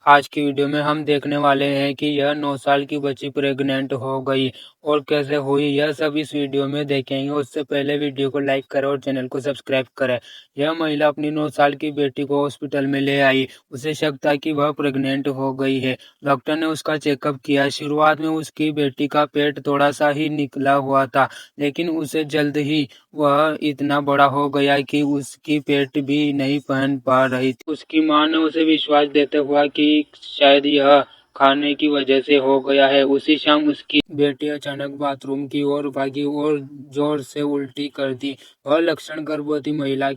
आज की वीडियो में हम देखने वाले हैं कि यह 9 साल की बच्ची प्रेग्नेंट हो गई और कैसे हुई, यह सब इस वीडियो में देखेंगे। उससे पहले वीडियो को लाइक करें और चैनल को सब्सक्राइब करें। यह महिला अपनी 9 साल की बेटी को हॉस्पिटल में ले आई। उसे शक था कि वह प्रेग्नेंट हो गई है। डॉक्टर ने उसका चेकअप किया। शुरुआत में उसकी बेटी का पेट थोड़ा सा ही निकला हुआ था, लेकिन उसे जल्द ही वह इतना बड़ा हो गया कि उसकी पेट भी नहीं पहन पा रही थी। उसकी मां ने उसे विश्वास देते हुआ कि शायद यह खाने की वजह से हो गया है। उसी शाम उसकी बेटी अचानक बाथरूम की ओर भागी और जोर से उल्टी कर दी। वह लक्षण गर्भवती महिला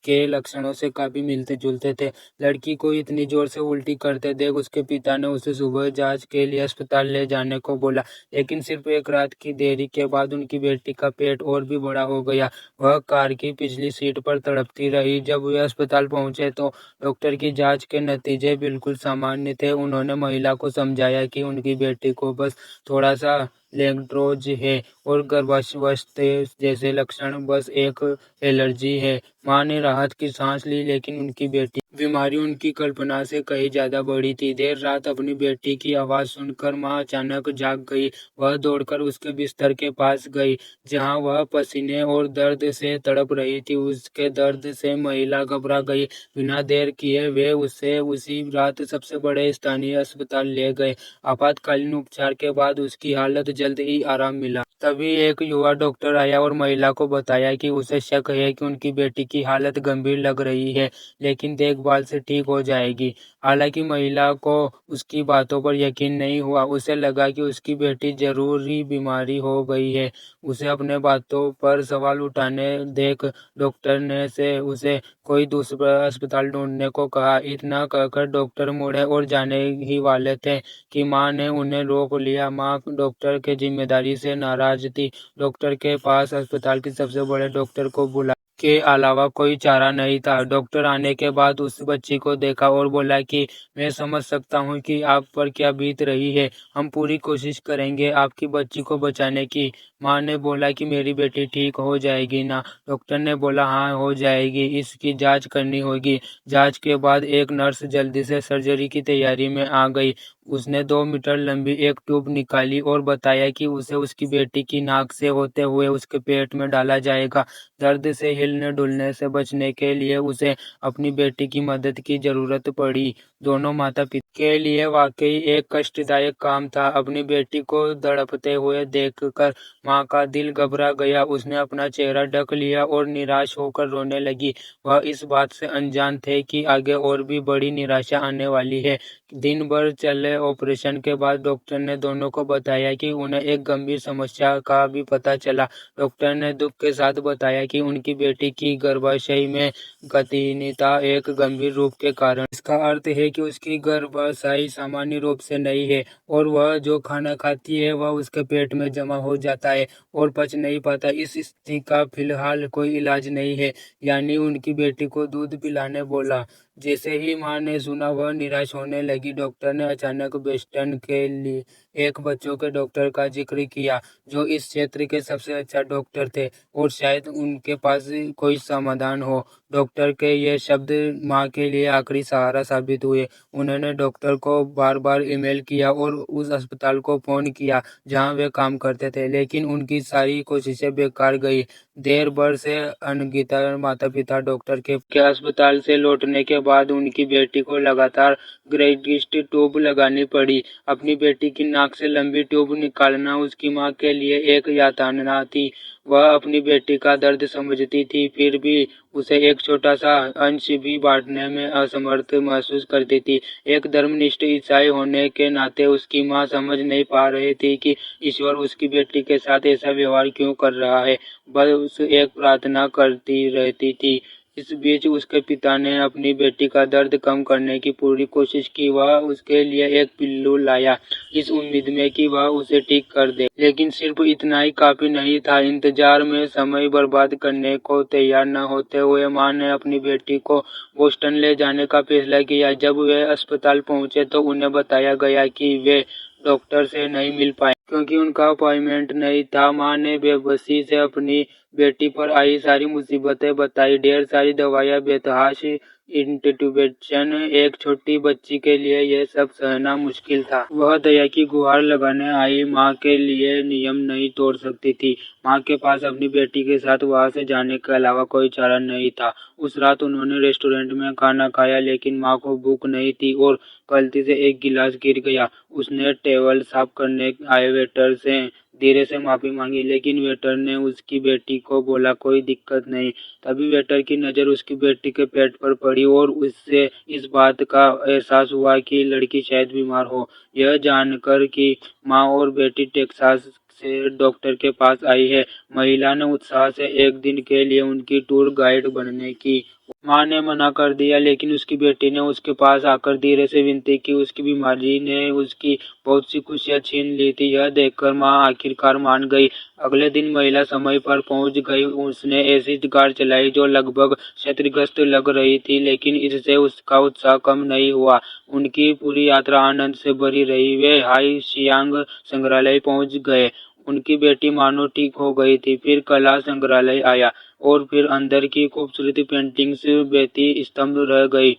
के लक्षणों से काफी मिलते जुलते थे। लड़की को इतनी जोर से उल्टी करते देख उसके पिता ने उसे सुबह जांच के लिए अस्पताल ले जाने को बोला, लेकिन सिर्फ एक रात की देरी के बाद उनकी बेटी का पेट और भी बड़ा हो गया। वह कार की पिछली सीट पर तड़पती रही। जब वे अस्पताल पहुंचे तो डॉक्टर की जांच के नतीजे बिल्कुल सामान्य थे। उन्होंने महिला को समझाया कि उनकी बेटी को बस थोड़ा सा लैंग्रोज है और गर्भावस्था जैसे लक्षण, बस एक एलर्जी है। मां ने राहत की सांस ली, लेकिन उनकी बेटी बीमारी उनकी कल्पना से कहीं ज्यादा बड़ी थी। देर रात अपनी बेटी की आवाज सुनकर मां अचानक जाग गई। वह दौड़कर उसके बिस्तर के पास गई, जहां वह पसीने और दर्द से तड़प रही थी। उसके दर्द से महिला घबरा गई। बिना देर किए वे उसे उसी रात सबसे बड़े स्थानीय अस्पताल ले गए। आपातकालीन उपचार के बाद उसकी हालत जल्द ही आराम मिला। तभी एक युवा डॉक्टर आया और महिला को बताया कि उसे शक है कि उनकी बेटी की हालत गंभीर लग रही है, लेकिन देखभाल से ठीक हो जाएगी। हालांकि महिला को उसकी बातों पर यकीन नहीं हुआ। उसे लगा कि उसकी बेटी जरूरी बीमारी हो गई है। उसे अपने बातों पर सवाल उठाने देख डॉक्टर ने से उसे कोई दूसरा अस्पताल ढूंढने को कहा। इतना कहकर डॉक्टर मुड़े और जाने ही वाले थे कि मां ने उन्हें रोक लिया। मां डॉक्टर के जिम्मेदारी से नाराज थी। डॉक्टर के पास अस्पताल के सबसे बड़े डॉक्टर को बुला के अलावा कोई चारा नहीं था। डॉक्टर आने के बाद उस बच्ची को देखा और बोला कि मैं समझ सकता हूँ कि आप पर क्या बीत रही है। हम पूरी कोशिश करेंगे आपकी बच्ची को बचाने की। मां ने बोला कि मेरी बेटी ठीक हो जाएगी ना? डॉक्टर ने बोला हाँ हो जाएगी, इसकी जांच करनी होगी। जांच के बाद एक नर्स जल्दी से सर्जरी की तैयारी में आ गई। उसने 2 मीटर लंबी एक ट्यूब निकाली और बताया कि उसे उसकी बेटी की नाक से होते हुए उसके पेट में डाला जाएगा। दर्द से हिलने डुलने से बचने के लिए उसे अपनी बेटी की मदद की जरूरत पड़ी। दोनों माता पिता के लिए वाकई एक कष्टदायक काम था। अपनी बेटी को तड़पते हुए देखकर मां का दिल घबरा गया। उसने अपना चेहरा ढक लिया और निराश होकर रोने लगी। वह इस बात से अनजान थे कि आगे और भी बड़ी निराशा आने वाली है। दिन भर चले ऑपरेशन के बाद डॉक्टर ने दोनों को बताया कि उन्हें एक गंभीर समस्या का भी पता चला। डॉक्टर ने दुख के साथ बताया कि उनकी बेटी की गर्भाशय में गतिहीनता एक गंभीर रूप के कारण। इसका अर्थ है कि उसकी गर्भाशय सामान्य रूप से नहीं है और वह जो खाना खाती है वह उसके पेट में जमा हो जाता है और पच नहीं पाता। इस स्थिति का फिलहाल कोई इलाज नहीं है, यानी उनकी बेटी को दूध पिलाने बोला। जैसे ही मां ने सुना वह निराश होने लगी। डॉक्टर ने अचानक बोस्टन के लिए एक बच्चों के डॉक्टर का जिक्र किया, जो इस क्षेत्र के सबसे अच्छा डॉक्टर थे और शायद उनके पास कोई समाधान हो। डॉक्टर के ये शब्द मां के लिए आखिरी सहारा साबित हुए। उन्होंने डॉक्टर को बार बार ईमेल किया और उस अस्पताल को फोन किया जहां वे काम करते थे, लेकिन उनकी सारी कोशिशें बेकार गई। देर भर से अनगिनत माता पिता डॉक्टर के अस्पताल से लौटने के बाद उनकी बेटी को लगातार ग्रेगिस्ट ट्यूब लगानी पड़ी। अपनी बेटी की नाक से लंबी ट्यूब निकालना उसकी मां के लिए एक यातना थी। वह अपनी बेटी का दर्द समझती थी, फिर भी उसे एक छोटा सा अंश भी बांटने में असमर्थ महसूस करती थी। एक धर्मनिष्ठ ईसाई होने के नाते उसकी मां समझ नहीं पा रही थी कि ईश्वर उसकी बेटी के साथ ऐसा व्यवहार क्यों कर रहा है। बस एक प्रार्थना करती रहती थी। इस बीच उसके पिता ने अपनी बेटी का दर्द कम करने की पूरी कोशिश की। वह उसके लिए एक पिल्लू लाया, इस उम्मीद में कि वह उसे ठीक कर दे, लेकिन सिर्फ इतना ही काफी नहीं था। इंतजार में समय बर्बाद करने को तैयार न होते हुए मां ने अपनी बेटी को बोस्टन ले जाने का फैसला किया। जब वे अस्पताल पहुंचे तो उन्हें बताया गया कि वे डॉक्टर से नहीं मिल पाए। क्योंकि उनका अपॉइंटमेंट नहीं था। माँ ने बेबसी से अपनी बेटी पर आई सारी मुसीबतें बताई, ढेर सारी दवाइयाँ, बेतहाश इंटुबेशन। एक छोटी बच्ची के लिए यह सब सहना मुश्किल था। वह दया की गुहार लगाने आई माँ के लिए नियम नहीं तोड़ सकती थी। माँ के पास अपनी बेटी के साथ वहाँ से जाने के अलावा कोई चारा नहीं था। उस रात उन्होंने रेस्टोरेंट में खाना खाया, लेकिन माँ को भूख नहीं थी और गलती से एक गिलास गिर गया। उसने टेबल साफ करने आए वेटर से धीरे से माफी मांगी, लेकिन वेटर ने उसकी बेटी को बोला कोई दिक्कत नहीं। तभी वेटर की नज़र उसकी बेटी के पेट पर पड़ी और उससे इस बात का एहसास हुआ कि लड़की शायद बीमार हो। यह जानकर कि माँ और बेटी टेक्सास से डॉक्टर के पास आई है, महिला ने उत्साह से एक दिन के लिए उनकी टूर गाइड बनने की। माँ ने मना कर दिया, लेकिन उसकी बेटी ने उसके पास आकर धीरे से विनती की। उसकी बीमारी ने उसकी बहुत सी खुशियाँ छीन ली थी। यह देखकर माँ आखिरकार मान गई। अगले दिन महिला समय पर पहुंच गई। उसने ऐसी कार चलाई जो लगभग क्षतिग्रस्त लग रही थी, लेकिन इससे उसका उत्साह कम नहीं हुआ। उनकी पूरी यात्रा आनंद से भरी रही। वे हाई सियांग संग्रहालय पहुंच गए। उनकी बेटी मानो ठीक हो गई थी। फिर कला संग्रहालय आया और फिर अंदर की खूबसूरत पेंटिंग्स बेहती स्तंभ रह गई।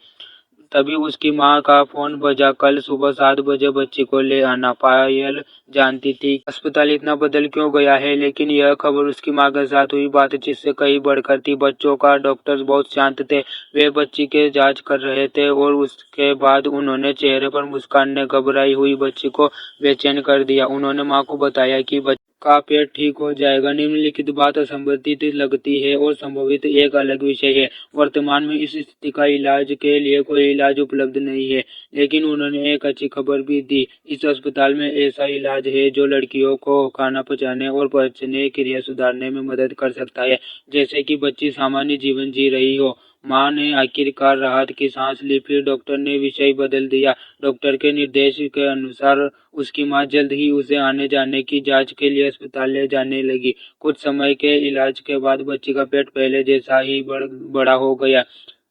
तभी उसकी माँ का फोन बजा। कल सुबह 7 बजे बच्ची को ले आना। पायल जानती थी अस्पताल इतना बदल क्यों गया है, लेकिन यह खबर उसकी माँ के साथ हुई बातचीत से कहीं बढ़कर थी। बच्चों का डॉक्टर्स बहुत शांत थे। वे बच्ची के जांच कर रहे थे और उसके बाद उन्होंने चेहरे पर मुस्कान ने घबराई हुई बच्ची को बेचैन कर दिया। उन्होंने माँ को बताया कि का पेट ठीक हो जाएगा। निम्नलिखित बात असंबंधित लगती है और संभवित एक अलग विषय है। वर्तमान में इस स्थिति का इलाज के लिए कोई इलाज उपलब्ध नहीं है, लेकिन उन्होंने एक अच्छी खबर भी दी। इस अस्पताल में ऐसा इलाज है जो लड़कियों को खाना पचाने और पचने क्रिया सुधारने में मदद कर सकता है, जैसे कि बच्ची सामान्य जीवन जी रही हो। माँ ने आखिरकार राहत की सांस ली। फिर डॉक्टर ने विषय बदल दिया। डॉक्टर के निर्देश के अनुसार उसकी माँ जल्द ही उसे आने जाने की जांच के लिए अस्पताल ले जाने लगी। कुछ समय के इलाज के बाद बच्ची का पेट पहले जैसा ही बड़ा हो गया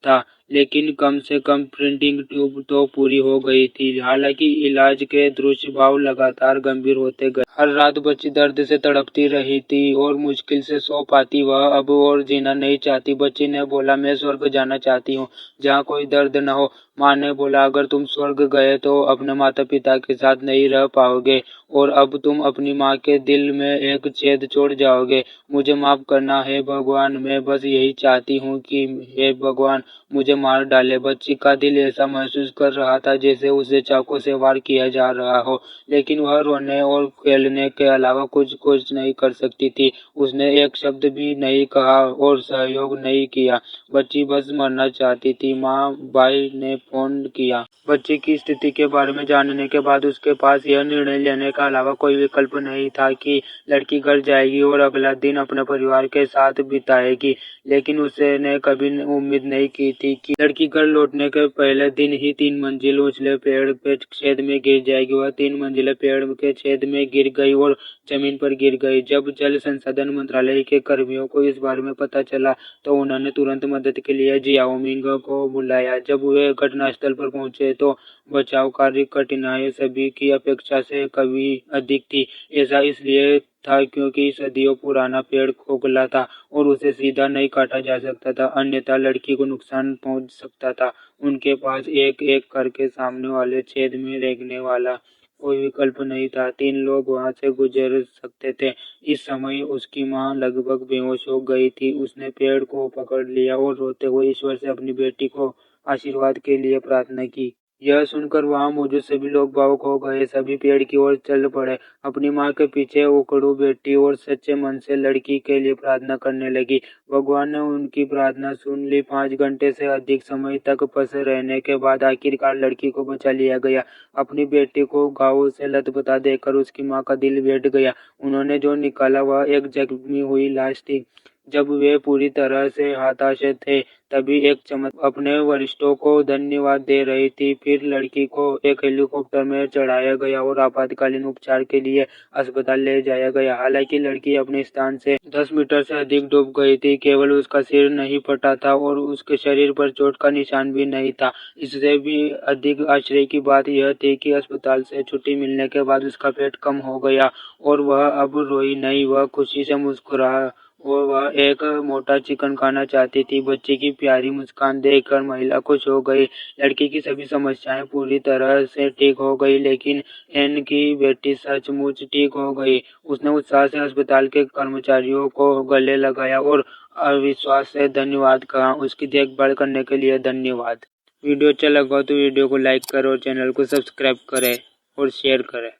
था, लेकिन कम से कम प्रिंटिंग ट्यूब तो पूरी हो गई थी। हालांकि इलाज के दुष्प्रभाव लगातार गंभीर होते गए। हर रात बच्ची दर्द से तड़पती रही थी और मुश्किल से सो पाती। वह अब और जीना नहीं चाहती। बच्ची ने बोला, मैं स्वर्ग जाना चाहती हूँ, जहाँ कोई दर्द न हो। माँ ने बोला, अगर तुम स्वर्ग गए तो अपने माता पिता के साथ नहीं रह पाओगे और अब तुम अपनी माँ के दिल में एक छेद छोड़ जाओगे। मुझे माफ करना है भगवान, मैं बस यही चाहती हूँ कि हे भगवान मुझे मार डाले। बच्ची का दिल ऐसा महसूस कर रहा था जैसे उसे चाकू से वार किया जा रहा हो, लेकिन वह रोने और खेलने के अलावा कुछ नहीं कर सकती थी। उसने एक शब्द भी नहीं कहा और सहयोग नहीं किया। बच्ची बस मरना चाहती थी। माँ बाई ने फोन किया। बच्ची की स्थिति के बारे में जानने के बाद उसके पास यह निर्णय लेने के अलावा कोई विकल्प नहीं था कि लड़की घर जाएगी और अगला दिन अपने परिवार के साथ बिताएगी। लेकिन उसने कभी उम्मीद नहीं की थी कि लड़की घर लौटने के पहले दिन ही 3 मंजिल ऊंचे पेड़ के छेद में गिर जाएगी। वह 3 मंजिले पेड़ के छेद में गिर गई और जमीन पर गिर गई। जब जल संसाधन मंत्रालय के कर्मियों को इस बारे में पता चला तो उन्होंने तुरंत मदद के लिए जियाओमिंग को बुलाया। जब वे घटनास्थल पर पहुंचे तो बचाव कार्य कठिनाई सभी की अपेक्षा से कभी अधिक थी। ऐसा इसलिए था क्योंकि सदियों पुराना पेड़ खोखला था और उसे सीधा नहीं काटा जा सकता था, अन्यथा लड़की को नुकसान पहुंच सकता था। उनके पास एक एक करके सामने वाले छेद में रेंगने वाला कोई विकल्प नहीं था। 3 लोग वहां से गुजर सकते थे। इस समय उसकी माँ लगभग बेहोश हो गई थी। उसने पेड़ को पकड़ लिया और रोते हुए ईश्वर से अपनी बेटी को आशीर्वाद के लिए प्रार्थना की। यह सुनकर वहां मौजूद सभी लोग भावुक हो गए। सभी पेड़ की ओर चल पड़े। अपनी माँ के पीछे उकड़ू बेटी और सच्चे मन से लड़की के लिए प्रार्थना करने लगी। भगवान ने उनकी प्रार्थना सुन ली। 5 घंटे से अधिक समय तक फंसे रहने के बाद आखिरकार लड़की को बचा लिया गया। अपनी बेटी को घावों से लथपथा देखकर उसकी माँ का दिल बैठ गया। उन्होंने जो निकाला वह एक जख्मी हुई लाश थी। जब वे पूरी तरह से हताश थे, तभी एक चमत्कार अपने वरिष्ठों को धन्यवाद दे रही थी। फिर लड़की को एक हेलीकॉप्टर में चढ़ाया गया और आपातकालीन उपचार के लिए अस्पताल ले जाया गया। हालांकि लड़की अपने स्थान से 10 मीटर से अधिक डूब गई थी। केवल उसका सिर नहीं फटा था और उसके शरीर पर चोट का निशान भी नहीं था। इससे भी अधिक आश्चर्य की बात यह थी कि अस्पताल से छुट्टी मिलने के बाद उसका पेट कम हो गया और वह अब रोई नहीं, वह खुशी से मुस्कुरा और वह एक मोटा चिकन खाना चाहती थी। बच्चे की प्यारी मुस्कान देखकर महिला खुश हो गई। लड़की की सभी समस्याएं पूरी तरह से ठीक हो गई, लेकिन एन की बेटी सचमुच ठीक हो गई। उसने उत्साह से अस्पताल के कर्मचारियों को गले लगाया और अविश्वास से धन्यवाद कहा। उसकी देखभाल करने के लिए धन्यवाद। वीडियो अच्छा लगा तो वीडियो को लाइक करें और चैनल को सब्सक्राइब करें और शेयर करें।